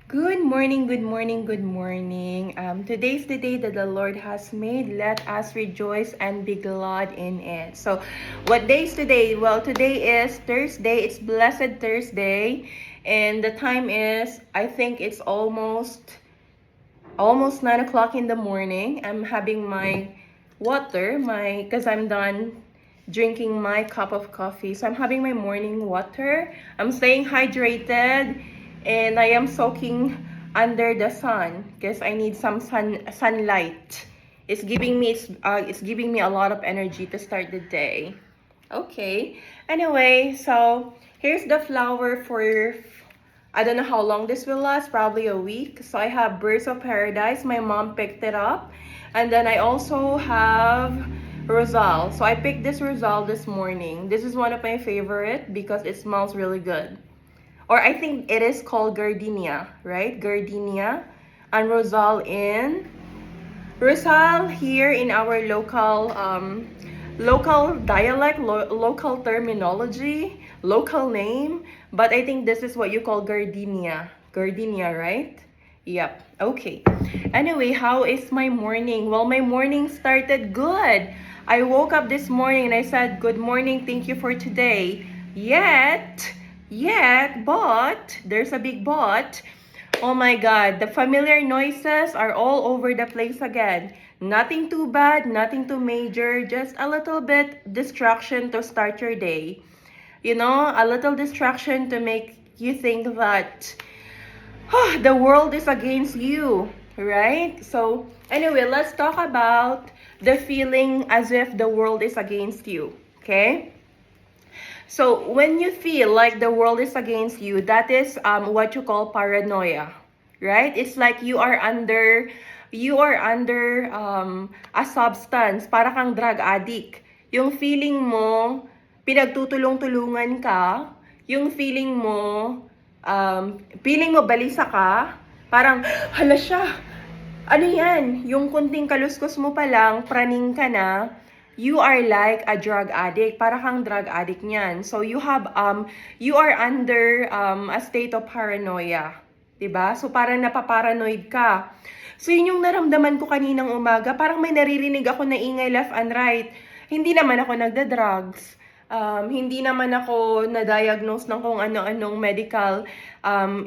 Good morning, good morning, good morning. Today's the day that the Lord has made. Let us rejoice and be glad in it. So, what day is today? Well, today is Thursday. It's Blessed Thursday. And the time is, I think it's almost 9 o'clock in the morning. I'm having my water, because I'm done drinking my cup of coffee. So I'm having my morning water. I'm staying hydrated and I am soaking under the sun because I need some sunlight. It's giving me a lot of energy to start the day. Okay. Anyway, so here's the flower for I don't know how long this will last, probably a week. So I have Birds of Paradise. My mom picked it up. And then I also have Rosal. So I picked this Rosal this morning. This is one of my favorite because it smells really good. Or I think it is called gardenia, right? Gardenia. And Rosal here in our local dialect, local terminology, local name, but I think this is what you call gardenia. Gardenia, right? Yep. Okay. Anyway, how is my morning? Well, my morning started good. I woke up this morning and I said, "Good morning, thank you for today." But there's a big but. Oh my God, the familiar noises are all over the place again. Nothing too bad, nothing too major, just a little bit distraction to start your day. You know, a little distraction to make you think that the world is against you, right? So, anyway, let's talk about the feeling as if the world is against you, okay? So when you feel like the world is against you, that is what you call paranoia, right? It's like you are under a substance, para kang drug addict. Yung feeling mo pinagtutulong-tulungan ka, yung feeling mo balisa ka, parang hala siya. Ano yan? Yung kunting kaluskos mo pa lang, praning ka na, you are like a drug addict. Para kang drug addict niyan. So you are under a state of paranoia. 'Di ba? So parang napaparanoid ka. So yun yung naramdaman ko kaninang umaga. Parang may naririnig ako na ingay left and right. Hindi naman ako nagda-drugs. Hindi naman ako na-diagnose ng kung ano-anong medical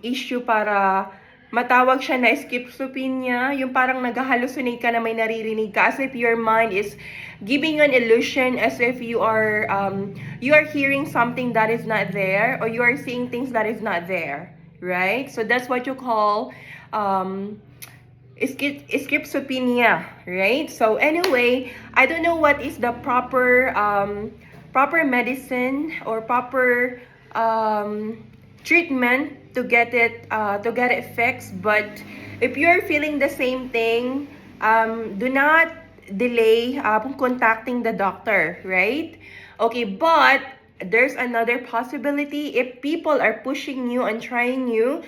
issue para matawag siya na schizophrenia, yung parang nag-hallucinate ka na may naririnig ka as if your mind is giving an illusion as if you are hearing something that is not there or you are seeing things that is not there, right? So that's what you call schizophrenia, right? So anyway, I don't know what is the proper medicine or proper treatment to get it fixed. But if you're feeling the same thing, do not delay contacting the doctor, right? Okay, but there's another possibility. If people are pushing you and trying you,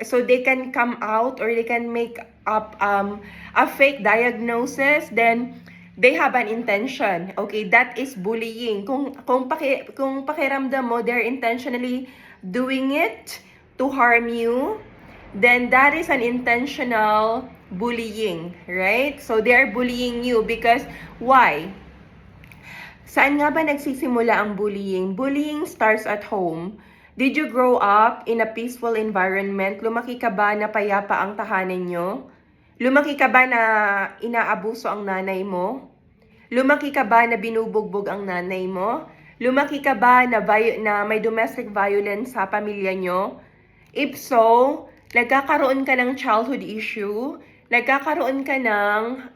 so they can come out or they can make up a fake diagnosis, then they have an intention. Okay, that is bullying. Kung pakiramdam mo they're intentionally doing it to harm you, then that is an intentional bullying, right? So they are bullying you because why? Saan nga ba nagsisimula ang bullying? Bullying starts at home. Did you grow up in a peaceful environment? Lumaki ka ba na payapa ang tahanan nyo? Lumaki ka ba na inaabuso ang nanay mo? Lumaki ka ba na binubugbog ang nanay mo? Lumaki ka ba na may domestic violence sa pamilya nyo? If so, nagkakaroon ka ng childhood issue, nagkakaroon ka ng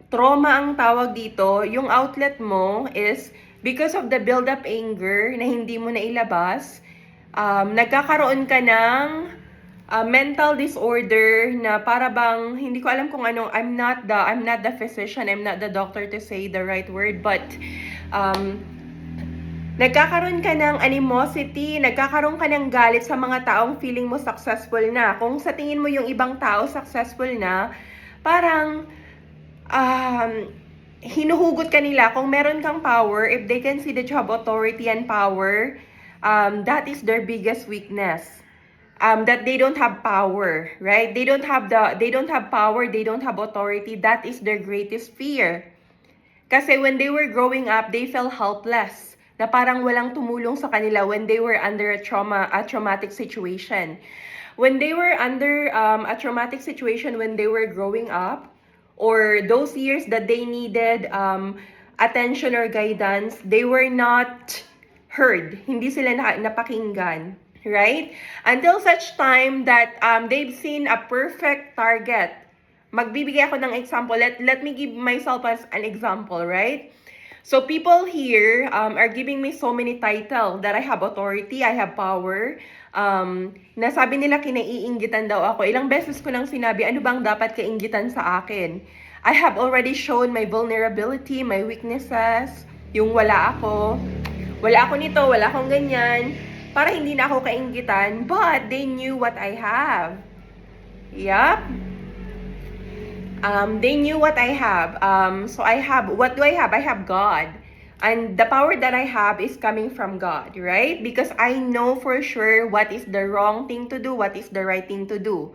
trauma ang tawag dito, yung outlet mo is because of the build-up anger na hindi mo nailabas, nagkakaroon ka ng mental disorder na para bang hindi ko alam kung ano. I'm not the physician, I'm not the doctor to say the right word, but nagkakaroon ka ng animosity, nagkakaroon ka ng galit sa mga taong feeling mo successful na. Kung sa tingin mo yung ibang tao successful na, parang hinuhugot ka nila. Kung meron kang power, if they can see that you have authority and power, that is their biggest weakness. that they don't have power, right? They don't have power, they don't have authority. That is their greatest fear. Kasi when they were growing up, they felt helpless. Na parang walang tumulong sa kanila when they were under a traumatic situation. When they were under a traumatic situation when they were growing up, or those years that they needed attention or guidance, they were not heard. Hindi sila napakinggan. Right? Until such time that they've seen a perfect target. Magbibigay ako ng example. Let me give myself as an example, right? So people here are giving me so many titles that I have authority, I have power. Nasabi nila kinaiinggitan daw ako. Ilang beses ko nang sinabi, ano bang dapat kainggitan sa akin? I have already shown my vulnerability, my weaknesses, yung wala ako nito, wala akong ganyan, para hindi na ako kainggitan, but they knew what I have. Yup. They knew what I have. So what do I have? I have God. And the power that I have is coming from God, right? Because I know for sure what is the wrong thing to do, what is the right thing to do,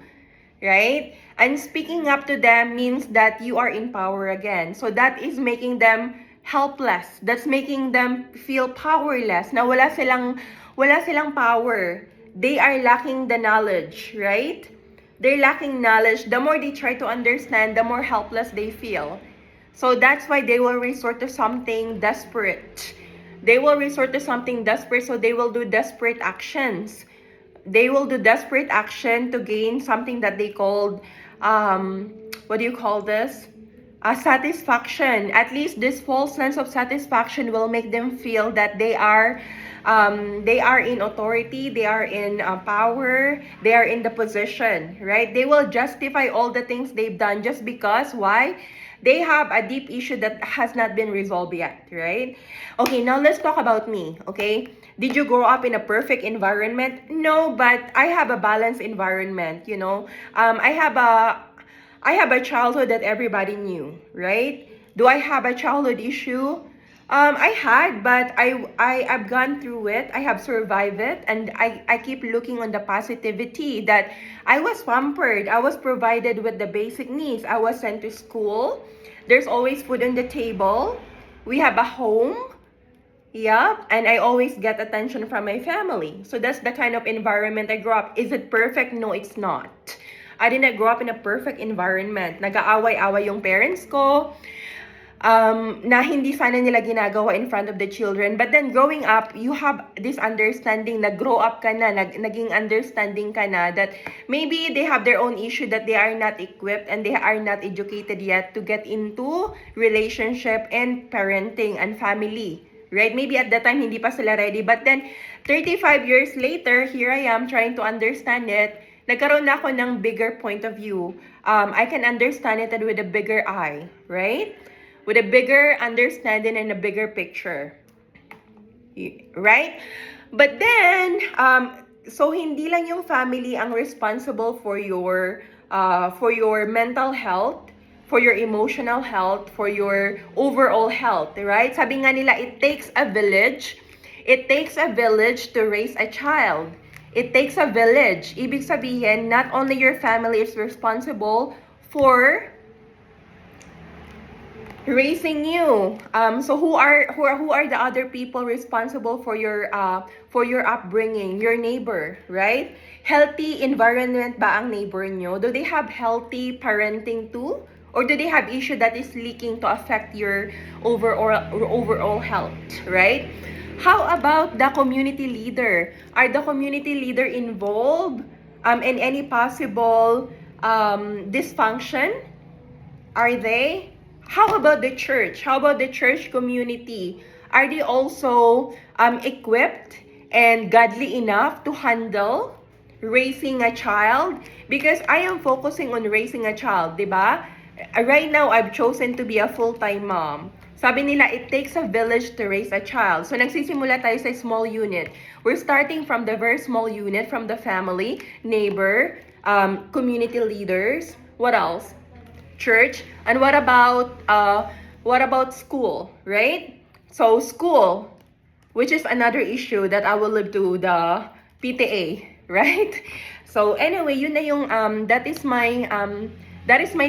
right? And speaking up to them means that you are in power again. So that is making them helpless. That's making them feel powerless. Na wala silang power. They are lacking the knowledge, right? They're lacking knowledge. The more they try to understand, the more helpless they feel. So that's why they will resort to something desperate. They will resort to something desperate, so they will do desperate actions. They will do desperate action to gain something that they called, what do you call this? Satisfaction. At least this false sense of satisfaction will make them feel that they are in authority, they are in power, they are in the position, right? They will justify all the things they've done just because, why? They have a deep issue that has not been resolved yet, right? Okay, now let's talk about me, okay? Did you grow up in a perfect environment? No, but I have a balanced environment, you know? I have a childhood that everybody knew, right? Do I have a childhood issue? I had, but I've gone through it. I have survived it, and I keep looking on the positivity that I was pampered. I was provided with the basic needs. I was sent to school. There's always food on the table. We have a home. Yeah, and I always get attention from my family. So that's the kind of environment I grew up. Is it perfect? No, it's not. I didn't grow up in a perfect environment. Nag-aaway-away yung parents ko. Na hindi sana nila ginagawa in front of the children. But then growing up, you have this understanding, nag-grow up ka na, naging understanding ka na that maybe they have their own issue, that they are not equipped and they are not educated yet to get into relationship and parenting and family. Right? Maybe at that time, hindi pa sila ready. But then, 35 years later, here I am trying to understand it. Nagkaroon na ako ng bigger point of view. I can understand it with a bigger eye. Right? With a bigger understanding and a bigger picture. Right? But then, so hindi lang yung family ang responsible for your mental health, for your emotional health, for your overall health, right? Sabi nga nila, it takes a village. It takes a village to raise a child. It takes a village. Ibig sabihin, not only your family is responsible for raising you. So who are the other people responsible for your upbringing? Your neighbor, right? Healthy environment ba ang neighbor nyo? Do they have healthy parenting too? Or do they have issue that is leaking to affect your overall health, right? How about the community leader? Are the community leader involved in any possible dysfunction? Are they? How about the church? How about the church community? Are they also equipped and godly enough to handle raising a child? Because I am focusing on raising a child, diba? Right now, I've chosen to be a full-time mom. Sabi nila, it takes a village to raise a child. So, nagsisimula tayo sa small unit. We're starting from the very small unit, from the family, neighbor, community leaders. What else? Church. And what about school, right? So, school, which is another issue that I will leave to the PTA, right? So anyway, yun na yung that is my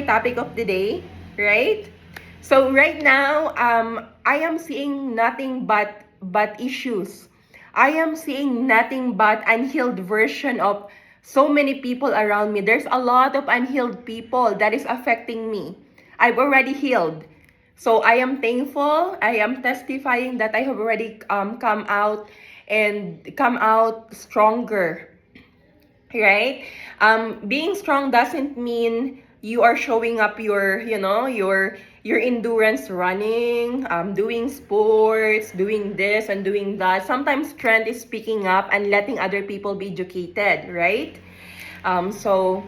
topic of the day, right? So right now, I am seeing nothing but issues. I am seeing nothing but unhealed version of so many people around me. There's a lot of unhealed people that is affecting me. I've already healed. So I am thankful. I am testifying that I have already come out and come out stronger, right? Being strong doesn't mean you are showing up your, your endurance running, doing sports, doing this and doing that. Sometimes strength is speaking up and letting other people be educated, right? So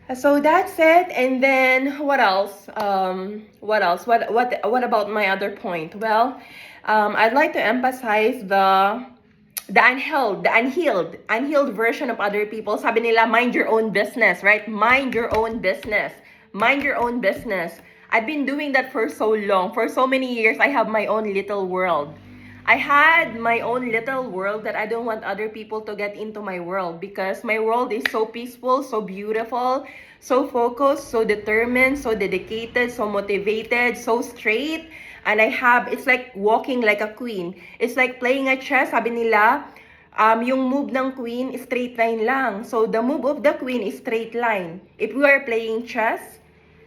that's it. And then what else? What else? What about my other point? Well, I'd like to emphasize the unhealed version of other people. Sabi nila, mind your own business, right? Mind your own business. Mind your own business. I've been doing that for so long. For so many years, I have my own little world. I had my own little world that I don't want other people to get into my world, because my world is so peaceful, so beautiful, so focused, so determined, so dedicated, so motivated, so straight. And it's like walking like a queen. It's like playing a chess. Sabi nila, yung move ng queen, straight line lang. So the move of the queen is straight line. If we are playing chess,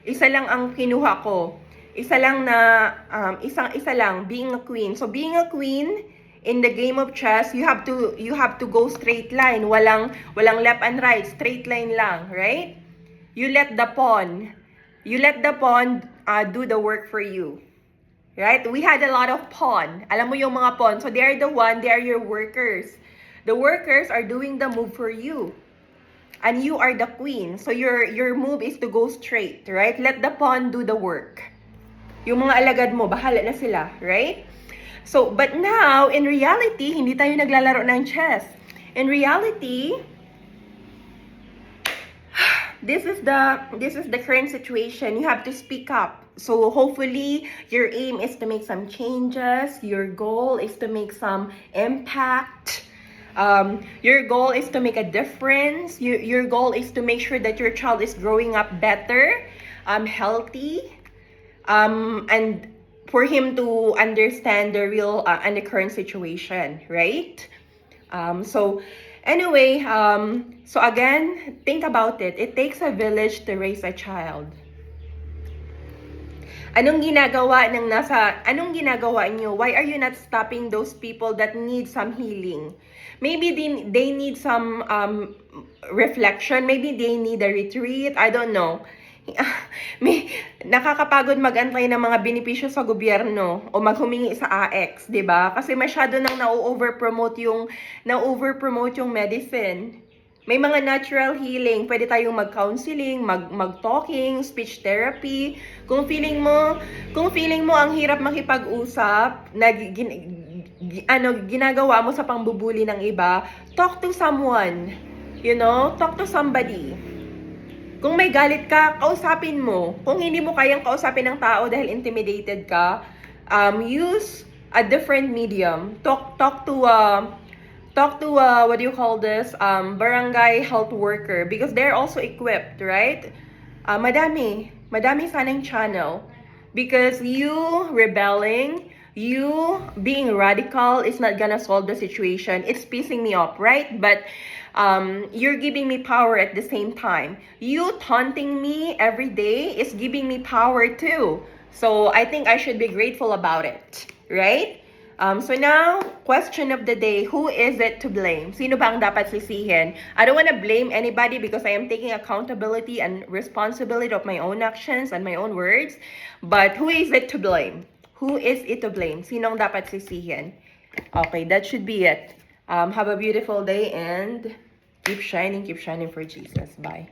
isa lang ang kinuha ko. Isa lang, being a queen. So being a queen in the game of chess, you have to go straight line. Walang left and right, straight line lang, right? You let the pawn do the work for you. Right? We had a lot of pawn. Alam mo yung mga pawn. So they are your workers. The workers are doing the move for you. And you are the queen. So your move is to go straight, right? Let the pawn do the work. Yung mga alagad mo, bahala na sila, right? So, but now, in reality, hindi tayo naglalaro ng chess. In reality, this is the current situation. You have to speak up. So hopefully, your aim is to make some changes. Your goal is to make some impact. Your goal is to make a difference. Your goal is to make sure that your child is growing up better, healthy, and for him to understand the real and the current situation, right? So anyway, so again, think about it. It takes a village to raise a child. Anong ginagawa niyo? Why are you not stopping those people that need some healing? Maybe they need some reflection. Maybe they need a retreat. I don't know. Nakakapagod mag-antay ng mga benepisyo sa gobyerno o maghumingi sa AX, 'di ba? Kasi masyado nang na-overpromote yung medicine. May mga natural healing, pwede tayong mag-counseling, mag-talking, speech therapy. Kung feeling mo ang hirap makipag-usap, ginagawa mo sa pangbubuli ng iba, talk to someone. Talk to somebody. Kung may galit ka, kausapin mo. Kung hindi mo kayang kausapin ng tao dahil intimidated ka, use a different medium. Talk to what do you call this? Barangay health worker, because they're also equipped, right? Madami sanang channel, because you rebelling, you being radical is not gonna solve the situation. It's pissing me off, right? But you're giving me power at the same time. You taunting me every day is giving me power too. So I think I should be grateful about it, right? So now, question of the day, who is it to blame? Sino ba ang dapat sisihin? I don't want to blame anybody because I am taking accountability and responsibility of my own actions and my own words. But who is it to blame? Who is it to blame? Sino ang dapat sisihin? Okay, that should be it. Have a beautiful day and keep shining for Jesus. Bye.